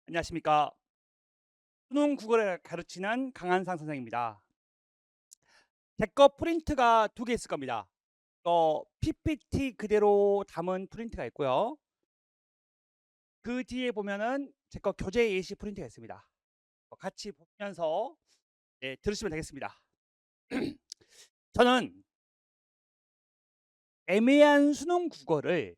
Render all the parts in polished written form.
안녕하십니까. 수능 국어를 가르치는 강한상 선생입니다. 제 거 프린트가 두 개 있을 겁니다. PPT 그대로 담은 프린트가 있고요. 그 뒤에 보면은 제 거 교재 예시 프린트가 있습니다. 같이 보면서 들으시면 되겠습니다. 저는 애매한 수능 국어를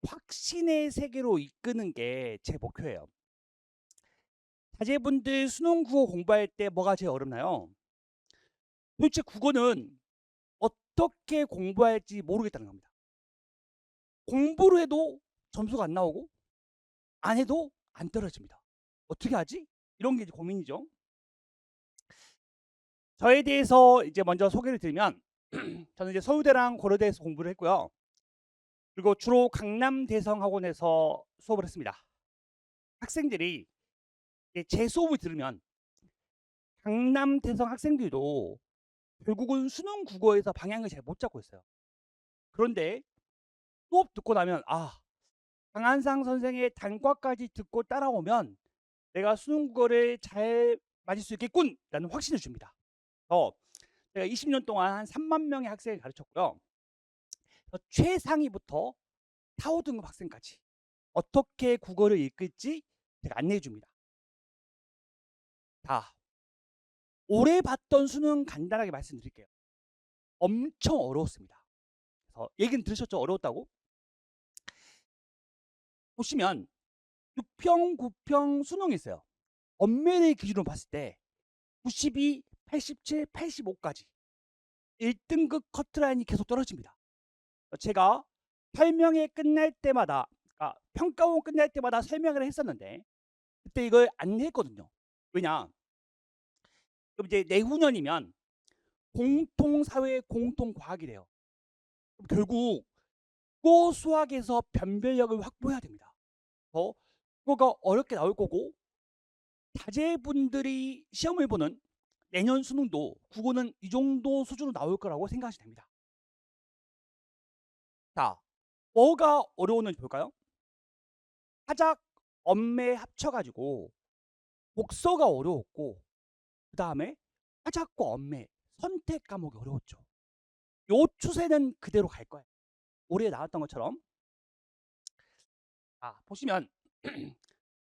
확신의 세계로 이끄는 게 제 목표예요. 자제분들 수능 국어 공부할 때 뭐가 제일 어렵나요? 도대체 국어는 어떻게 공부할지 모르겠다는 겁니다. 공부를 해도 점수가 안 나오고 안 해도 안 떨어집니다. 어떻게 하지? 이런 게 이제 고민이죠. 저에 대해서 이제 먼저 소개를 드리면 저는 이제 서울대랑 고려대에서 공부를 했고요. 그리고 주로 강남대성학원에서 수업을 했습니다. 학생들이 제 수업을 들으면 강남대성 학생들도 결국은 수능 국어에서 방향을 잘 못 잡고 있어요. 그런데 수업 듣고 나면 강한상 선생의 단과까지 듣고 따라오면 내가 수능 국어를 잘 맞을 수 있겠군라는 확신을 줍니다. 제가 20년 동안 한 3만 명의 학생을 가르쳤고요. 최상위부터 타오 등급 학생까지 어떻게 국어를 읽을지 제가 안내해 줍니다. 자, 올해 봤던 수능 간단하게 말씀드릴게요. 엄청 어려웠습니다. 그래서 얘기는 들으셨죠? 어려웠다고? 보시면 6평, 9평 수능이 있어요. 엄매를 기준으로 봤을 때 92, 87, 85까지 1등급 커트라인이 계속 떨어집니다. 제가 설명회 끝날 때마다, 평가원 끝날 때마다 설명을 했었는데 그때 이걸 안내했거든요. 왜냐? 그럼 이제 내후년이면 공통사회, 공통과학이래요. 그럼 결국 국어 수학에서 변별력을 확보해야 됩니다. 국어가 어렵게 나올 거고 자제분들이 시험을 보는 내년 수능도 국어는 이 정도 수준으로 나올 거라고 생각하시면 됩니다. 자, 뭐가 어려웠는지 볼까요? 하작, 엄매 합쳐가지고 복서가 어려웠고 그 다음에 하작과 엄매 선택 과목이 어려웠죠. 요 추세는 그대로 갈 거예요. 올해 나왔던 것처럼. 보시면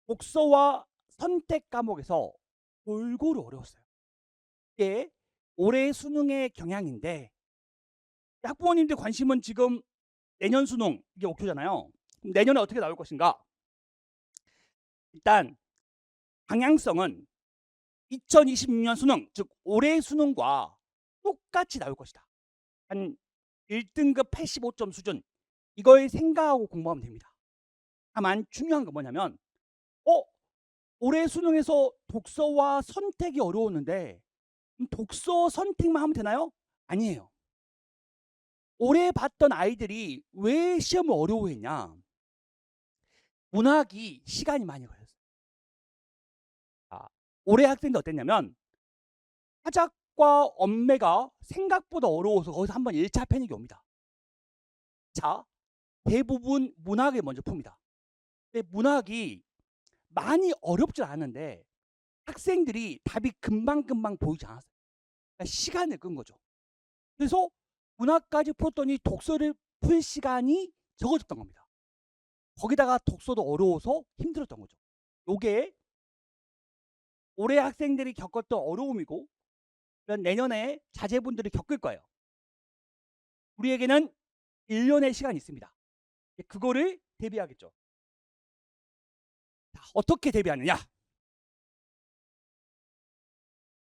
복서와 선택 과목에서 골고루 어려웠어요. 이게 올해 수능의 경향인데 학부모님들 관심은 지금 내년 수능 이게 목표잖아요. 그럼 내년에 어떻게 나올 것인가? 일단 방향성은 2026년 수능, 즉 올해 수능과 똑같이 나올 것이다. 한 1등급 85점 수준 이걸 생각하고 공부하면 됩니다. 다만 중요한 건 뭐냐면 올해 수능에서 독서와 선택이 어려웠는데 독서 선택만 하면 되나요? 아니에요. 올해 봤던 아이들이 왜 시험을 어려워했냐? 문학이 시간이 많이 걸렸어요. 올해 학생들 어땠냐면 하작과 엄매가 생각보다 어려워서 거기서 한번 1차 패닉이 옵니다. 자, 대부분 문학을 먼저 풉니다. 근데 문학이 많이 어렵지 않은데 학생들이 답이 금방금방 보이지 않았어요. 그러니까 시간을 끈 거죠. 그래서 문학까지 풀었더니 독서를 풀 시간이 적어졌던 겁니다. 거기다가 독서도 어려워서 힘들었던 거죠. 요게 올해 학생들이 겪었던 어려움이고 내년에 자제분들이 겪을 거예요. 우리에게는 1년의 시간이 있습니다. 그거를 대비하겠죠. 어떻게 대비하느냐?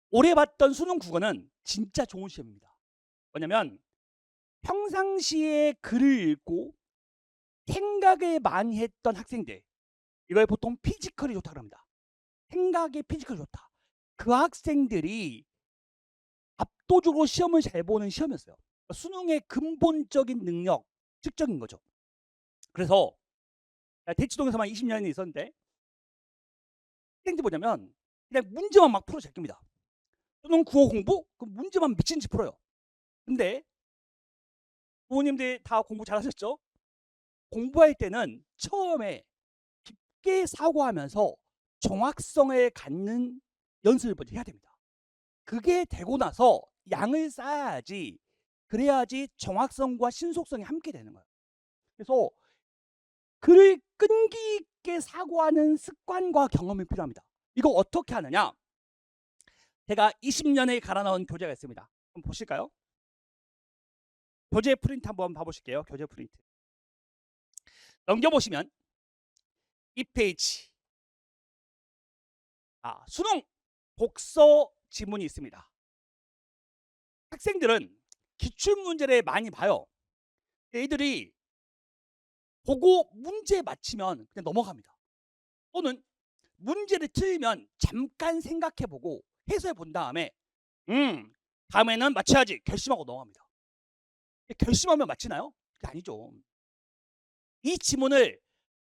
올해 봤던 수능 국어는 진짜 좋은 시험입니다. 뭐냐면 평상시에 글을 읽고 생각을 많이 했던 학생들, 이걸 보통 피지컬이 좋다고 합니다. 생각이 피지컬이 좋다. 그 학생들이 압도적으로 시험을 잘 보는 시험이었어요. 수능의 근본적인 능력 측정인 거죠. 그래서 대치동에서만 20년이 있었는데 학생들 뭐냐면 그냥 문제만 막 풀어 제낍니다. 수능 국어 공부? 그럼 문제만 미친 듯이 풀어요. 근데 부모님들 다 공부 잘하셨죠? 공부할 때는 처음에 깊게 사고하면서 정확성을 갖는 연습을 먼저 해야 됩니다. 그게 되고 나서 양을 쌓아야지, 그래야지 정확성과 신속성이 함께 되는 거예요. 그래서 글을 끈기 있게 사고하는 습관과 경험이 필요합니다. 이거 어떻게 하느냐? 제가 20년에 갈아 넣은 교재가 있습니다. 한번 보실까요? 교재 프린트 한번 봐보실게요. 교재 프린트. 넘겨보시면 이 페이지. 수능 독서 지문이 있습니다. 학생들은 기출문제를 많이 봐요. 애들이 보고 문제 맞히면 그냥 넘어갑니다. 또는 문제를 틀리면 잠깐 생각해보고 해석해 본 다음에 다음에는 맞춰야지 결심하고 넘어갑니다. 결심하면 맞히나요? 그게 아니죠. 이 지문을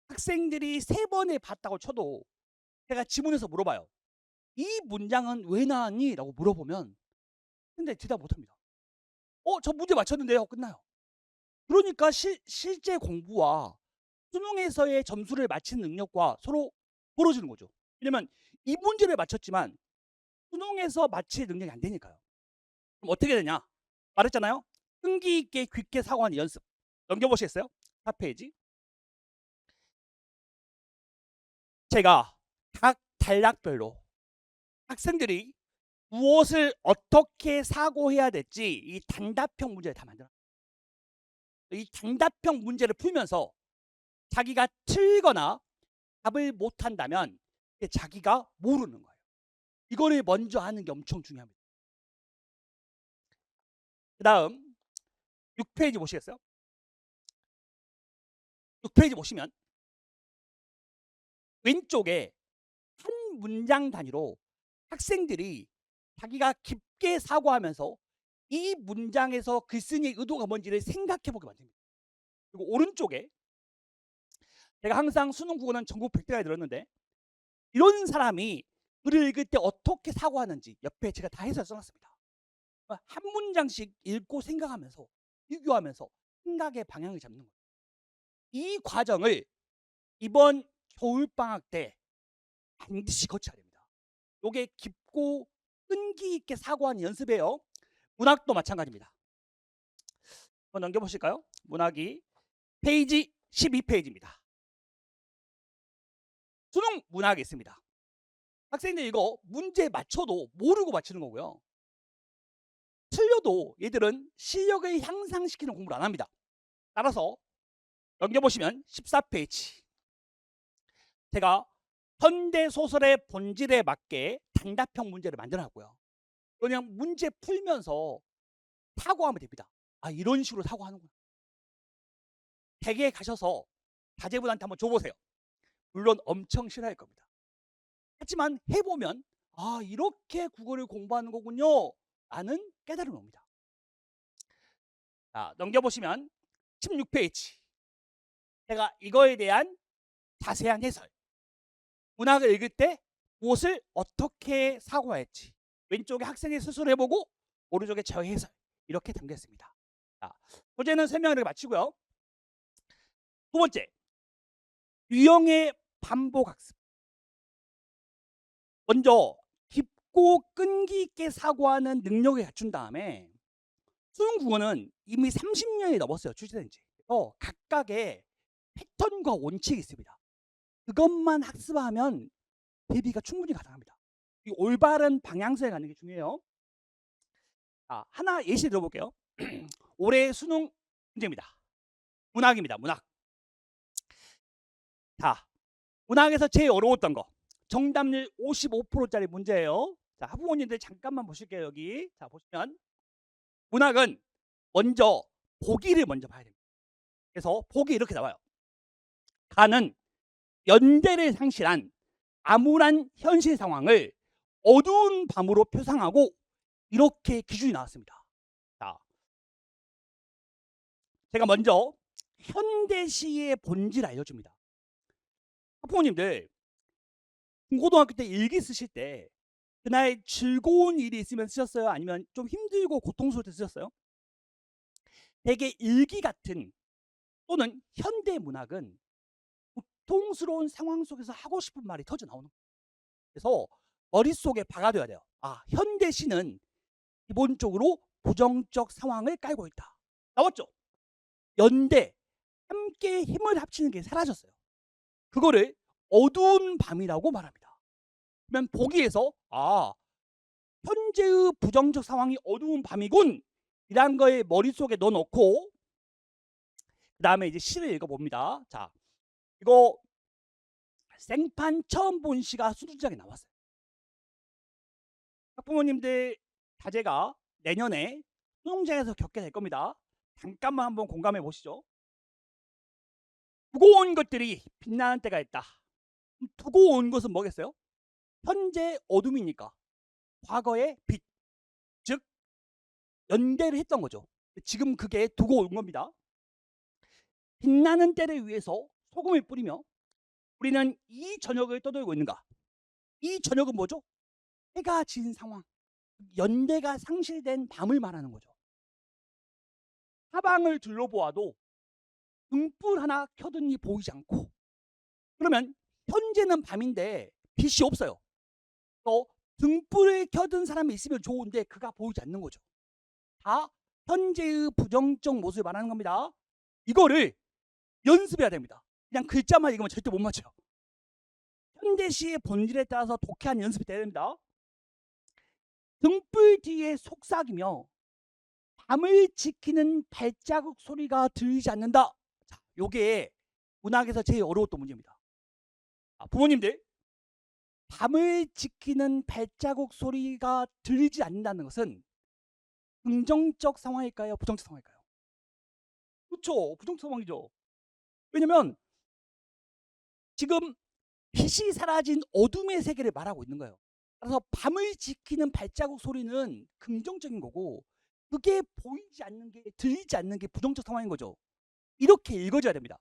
학생들이 3번에 봤다고 쳐도 제가 지문에서 물어봐요. 이 문장은 왜 나왔니? 라고 물어보면 근데 대답 못합니다. 저 문제 맞췄는데요. 끝나요. 그러니까 실제 공부와 수능에서의 점수를 맞히는 능력과 서로 벌어지는 거죠. 왜냐면 이 문제를 맞췄지만 수능에서 맞힐 능력이 안 되니까요. 그럼 어떻게 되냐? 말했잖아요. 끈기 있게 깊게 사고하는 연습. 넘겨보시겠어요? 4페이지. 제가 각 단락별로 학생들이 무엇을 어떻게 사고해야 될지 이 단답형 문제를 다 만들어요. 이 단답형 문제를 풀면서 자기가 틀거나 답을 못한다면 자기가 모르는 거예요. 이거를 먼저 하는 게 엄청 중요합니다. 그 다음 6페이지 보시겠어요? 6페이지 보시면 왼쪽에 한 문장 단위로 학생들이 자기가 깊게 사고하면서 이 문장에서 글쓴이의 의도가 뭔지를 생각해보게 만듭니다. 그리고 오른쪽에 제가 항상 수능 국어는 전국 100대가 들었는데 이런 사람이 글을 읽을 때 어떻게 사고하는지 옆에 제가 다 해서 써놨습니다. 한 문장씩 읽고 생각하면서 비교하면서 생각의 방향을 잡는 거예요. 이 과정을 이번 겨울방학 때 반드시 거쳐야 됩니다. 이게 깊고 끈기 있게 사고하는 연습이에요. 문학도 마찬가지입니다. 한번 넘겨보실까요? 문학이 페이지 12페이지입니다. 수능 문학이 있습니다. 학생들 이거 문제 맞춰도 모르고 맞히는 거고요. 틀려도 얘들은 실력을 향상시키는 공부를 안 합니다. 따라서 넘겨보시면 14페이지. 제가 현대소설의 본질에 맞게 단답형 문제를 만들어놨고요. 그냥 문제 풀면서 사고하면 됩니다. 이런 식으로 사고하는구나. 댁에 가셔서 자제분한테 한번 줘보세요. 물론 엄청 싫어할 겁니다. 하지만 해보면 이렇게 국어를 공부하는 거군요 라는 깨달음이 옵니다. 넘겨보시면 16페이지. 제가 이거에 대한 자세한 해설, 문학을 읽을 때 무엇을 어떻게 사고할지 왼쪽에 학생이 스스로 해보고 오른쪽에 저의 해설 이렇게 담겼습니다. 소재는 설명을 마치고요. 두 번째, 유형의 반복학습. 먼저 깊고 끈기 있게 사고하는 능력을 갖춘 다음에 수능 국어는 이미 30년이 넘었어요. 출시된 지. 각각의 패턴과 원칙이 있습니다. 그것만 학습하면 대비가 충분히 가능합니다. 이 올바른 방향성에 가는 게 중요해요. 하나 예시 들어볼게요. 올해 수능 문제입니다. 문학입니다. 문학. 문학에서 제일 어려웠던 거. 정답률 55%짜리 문제예요. 학부모님들 잠깐만 보실게요. 여기. 보시면 문학은 먼저 보기를 먼저 봐야 됩니다. 그래서 보기 이렇게 나와요. 가는 연대를 상실한 암울한 현실 상황을 어두운 밤으로 표상하고 이렇게 기준이 나왔습니다. 제가 먼저 현대시의 본질을 알려줍니다. 학부모님들 중고등학교 때 일기 쓰실 때 그날 즐거운 일이 있으면 쓰셨어요? 아니면 좀 힘들고 고통스러울 때 쓰셨어요? 되게 일기 같은 또는 현대 문학은 고통스러운 상황 속에서 하고 싶은 말이 터져 나오는 거예요. 그래서 머릿속에 박아둬야 돼요. 아, 현대시는 기본적으로 부정적 상황을 깔고 있다. 나왔죠? 연대, 함께 힘을 합치는 게 사라졌어요. 그거를 어두운 밤이라고 말합니다. 그러면 보기에서 현재의 부정적 상황이 어두운 밤이군 이란 거에 머릿속에 넣어놓고 그 다음에 이제 시를 읽어봅니다. 자, 이거 생판 처음 본 시가 수두장에 나왔어요. 학부모님들 자제가 내년에 수능장에서 겪게 될 겁니다. 잠깐만 한번 공감해 보시죠. 두고 온 것들이 빛나는 때가 있다. 두고 온 것은 뭐겠어요? 현재 어둠이니까 과거의 빛, 즉 연대를 했던 거죠. 지금 그게 두고 온 겁니다. 빛나는 때를 위해서 소금을 뿌리며 우리는 이 저녁을 떠들고 있는가? 이 저녁은 뭐죠? 해가 진 상황, 연대가 상실된 밤을 말하는 거죠. 사방을 둘러보아도 등불 하나 켜둔이 보이지 않고, 그러면 현재는 밤인데 빛이 없어요. 또 등불을 켜둔 사람이 있으면 좋은데 그가 보이지 않는 거죠. 다 현재의 부정적 모습을 말하는 겁니다. 이거를 연습해야 됩니다. 그냥 글자만 읽으면 절대 못 맞춰요. 현대시의 본질에 따라서 독해하는 연습이 돼야 됩니다. 등불 뒤에 속삭이며 밤을 지키는 발자국 소리가 들리지 않는다. 자, 요게 문학에서 제일 어려웠던 문제입니다. 부모님들, 밤을 지키는 발자국 소리가 들리지 않는다는 것은 긍정적 상황일까요? 부정적 상황일까요? 그렇죠. 부정적 상황이죠. 왜냐면 지금 빛이 사라진 어둠의 세계를 말하고 있는 거예요. 그래서 밤을 지키는 발자국 소리는 긍정적인 거고 그게 보이지 않는 게, 들리지 않는 게 부정적 상황인 거죠. 이렇게 읽어줘야 됩니다.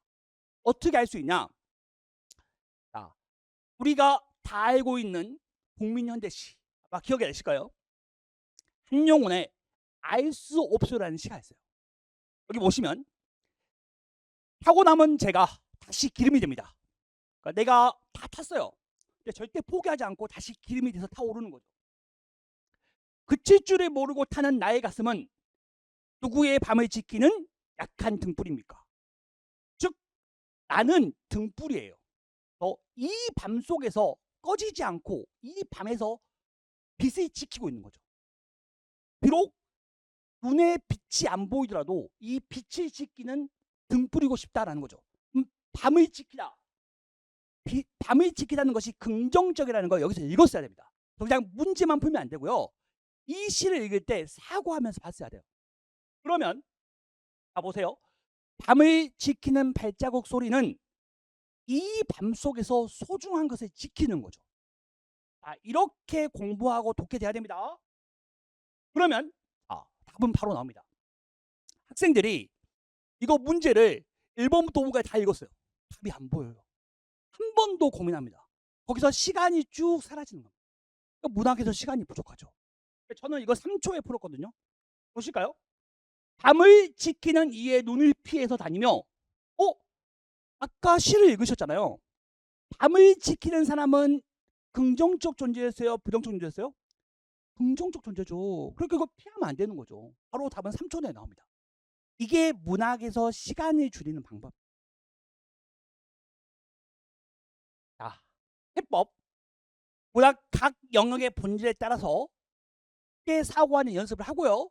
어떻게 알 수 있냐? 자, 우리가 다 알고 있는 국민현대시, 아마 기억이 나실까요? 한용운의 알 수 없소라는 시가 있어요. 여기 보시면 타고 남은 재가 다시 기름이 됩니다. 그러니까 내가 다 탔어요. 근데 절대 포기하지 않고 다시 기름이 돼서 타오르는 거죠. 그칠 줄을 모르고 타는 나의 가슴은 누구의 밤을 지키는 약한 등불입니까? 즉 나는 등불이에요. 이 밤 속에서 꺼지지 않고 이 밤에서 빛을 지키고 있는 거죠. 비록 눈에 빛이 안 보이더라도 이 빛을 지키는 등불이고 싶다라는 거죠. 밤을 지키다. 밤을 지키다는 것이 긍정적이라는 거 여기서 읽었어야 됩니다. 그냥 문제만 풀면 안 되고요. 이 시를 읽을 때 사고하면서 봤어야 돼요. 그러면 보세요. 밤을 지키는 발자국 소리는 이 밤 속에서 소중한 것을 지키는 거죠. 이렇게 공부하고 독해돼야 됩니다. 그러면 답은 바로 나옵니다. 학생들이 이거 문제를 1번부터 5번까지 다 읽었어요. 답이 안 보여요. 한 번 더 고민합니다. 거기서 시간이 쭉 사라지는 겁니다. 문학에서 시간이 부족하죠. 저는 이거 3초에 풀었거든요. 보실까요? 밤을 지키는 이의 눈을 피해서 다니며 아까 시를 읽으셨잖아요. 밤을 지키는 사람은 긍정적 존재였어요? 부정적 존재였어요? 긍정적 존재죠. 그러니까 이거 피하면 안 되는 거죠. 바로 답은 3초 내에 나옵니다. 이게 문학에서 시간을 줄이는 방법. 자, 해법. 문학 각 영역의 본질에 따라서 쉽게 사고하는 연습을 하고요.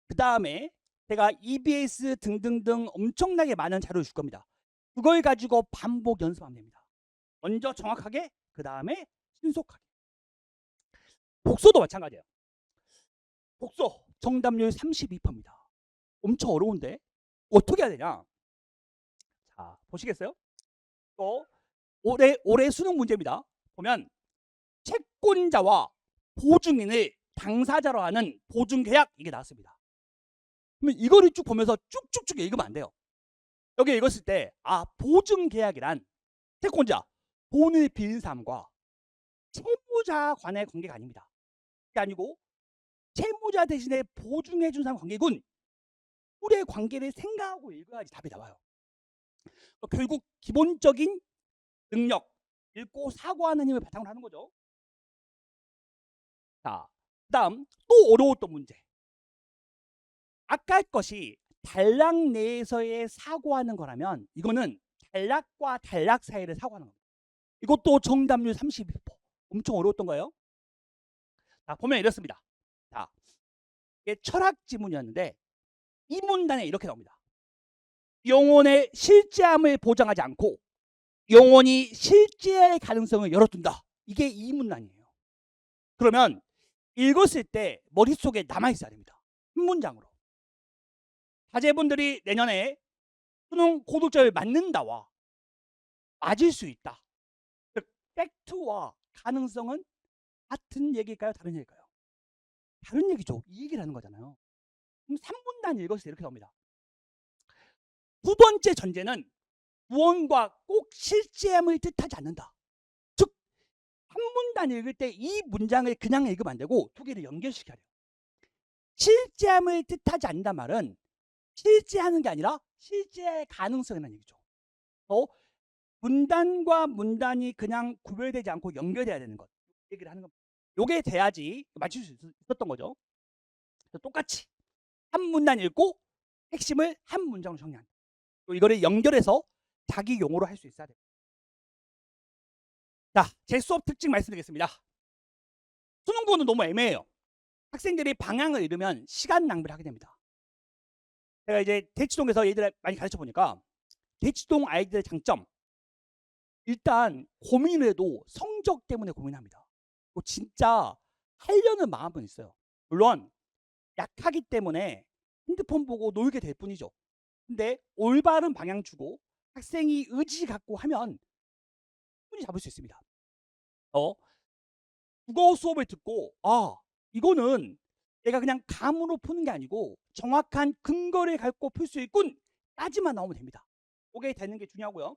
그 다음에 제가 EBS 등등등 엄청나게 많은 자료를 줄 겁니다. 그걸 가지고 반복 연습하면 됩니다. 먼저 정확하게, 그 다음에 신속하게. 복소도 마찬가지예요. 복소 정답률 32%입니다. 엄청 어려운데 어떻게 해야 되냐? 자, 보시겠어요? 또 올해 수능 문제입니다. 보면 채권자와 보증인을 당사자로 하는 보증계약, 이게 나왔습니다. 그러면 이거를 쭉 보면서 쭉쭉쭉 읽으면 안 돼요. 여기 읽었을 때 보증계약이란 채권자, 돈을 빌린 사람과 채무자 간의 관계가 아닙니다. 그게 아니고 채무자 대신에 보증해 준 사람 관계군. 둘의 관계를 생각하고 읽어야지 답이 나와요. 결국 기본적인 능력, 읽고 사고하는 힘을 바탕으로 하는 거죠. 자, 그다음 또 어려웠던 문제. 아까 것이 단락 내에서의 사고하는 거라면 이거는 단락과 단락 사이를 사고하는 겁니다. 이것도 정답률 32%. 엄청 어려웠던 거예요. 자, 보면 이렇습니다. 자, 이게 철학 지문이었는데 이 문단에 이렇게 나옵니다. 영혼의 실제함을 보장하지 않고 영혼이 실제할 가능성을 열어둔다. 이게 이 문단이에요. 그러면 읽었을 때 머릿속에 남아있어야 됩니다. 한 문장으로. 자제분들이 내년에 수능 고득점을 맞는다와 맞을 수 있다. 즉 팩트와 가능성은 같은 얘기일까요? 다른 얘기일까요? 다른 얘기죠. 이 얘기를 하는 거잖아요. 그럼 3분단 읽었을 때 이렇게 나옵니다. 두 번째 전제는 구원과 꼭 실제함을 뜻하지 않는다. 즉 한 문단 읽을 때 이 문장을 그냥 읽으면 안 되고 두 개를 연결시켜야 돼요. 실제함을 뜻하지 않는다 말은 실제하는 게 아니라 실제의 가능성이라는 얘기죠. 문단과 문단이 그냥 구별되지 않고 연결돼야 되는 것 얘기를 하는 겁니다. 요게 돼야지 맞출 수 있었던 거죠. 똑같이 한 문단 읽고 핵심을 한 문장으로 정리한다. 이거를 연결해서 자기 용어로 할 수 있어야 돼요. 자, 제 수업 특징 말씀드리겠습니다. 수능 구호는 너무 애매해요. 학생들이 방향을 잃으면 시간 낭비를 하게 됩니다. 제가 이제 대치동에서 얘들 많이 가르쳐 보니까 대치동 아이들의 장점, 일단 고민을 해도 성적 때문에 고민합니다. 진짜 하려는 마음은 있어요. 물론 약하기 때문에 핸드폰 보고 놀게 될 뿐이죠. 근데 올바른 방향 주고 학생이 의지 갖고 하면 충분히 잡을 수 있습니다. 국어 수업을 듣고 이거는 내가 그냥 감으로 푸는 게 아니고 정확한 근거를 갖고 풀 수 있군 까지만 나오면 됩니다. 그게 되는 게 중요하고요.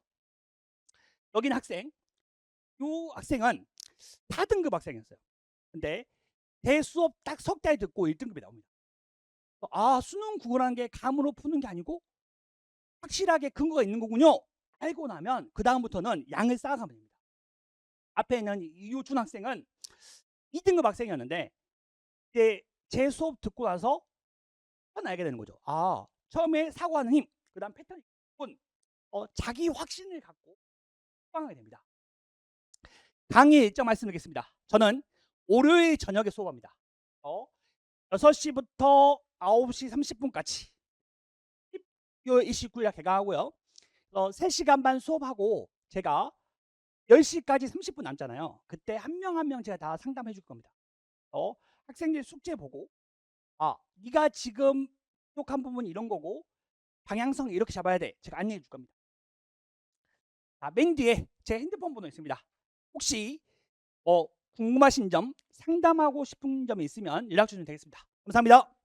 여기는 학생, 이 학생은 4등급 학생이었어요. 근데 제 수업 딱 석 달 듣고 1등급이 나옵니다. 수능 국어라는 게 감으로 푸는 게 아니고 확실하게 근거가 있는 거군요. 알고 나면 그 다음부터는 양을 쌓아가면 됩니다. 앞에 있는 이유준 학생은 2등급 학생이었는데 이제 제 수업 듣고 나서 알게 되는 거죠. 처음에 사고하는 힘, 그 다음 패턴이 자기 확신을 갖고 수강하게 됩니다. 강의 일정 말씀드리겠습니다. 저는 월요일 저녁에 수업합니다. 6시부터 9시 30분까지 12월 29일 개강하고요. 3시간 반 수업하고 제가 10시까지 30분 남잖아요. 그때 한 명 한 명 제가 다 상담해 줄 겁니다. 학생들 숙제 보고 네가 지금 부족한 부분이 이런 거고 방향성 이렇게 잡아야 돼. 제가 안내해 줄 겁니다. 맨 뒤에 제 핸드폰 번호 있습니다. 혹시 궁금하신 점, 상담하고 싶은 점이 있으면 연락 주시면 되겠습니다. 감사합니다.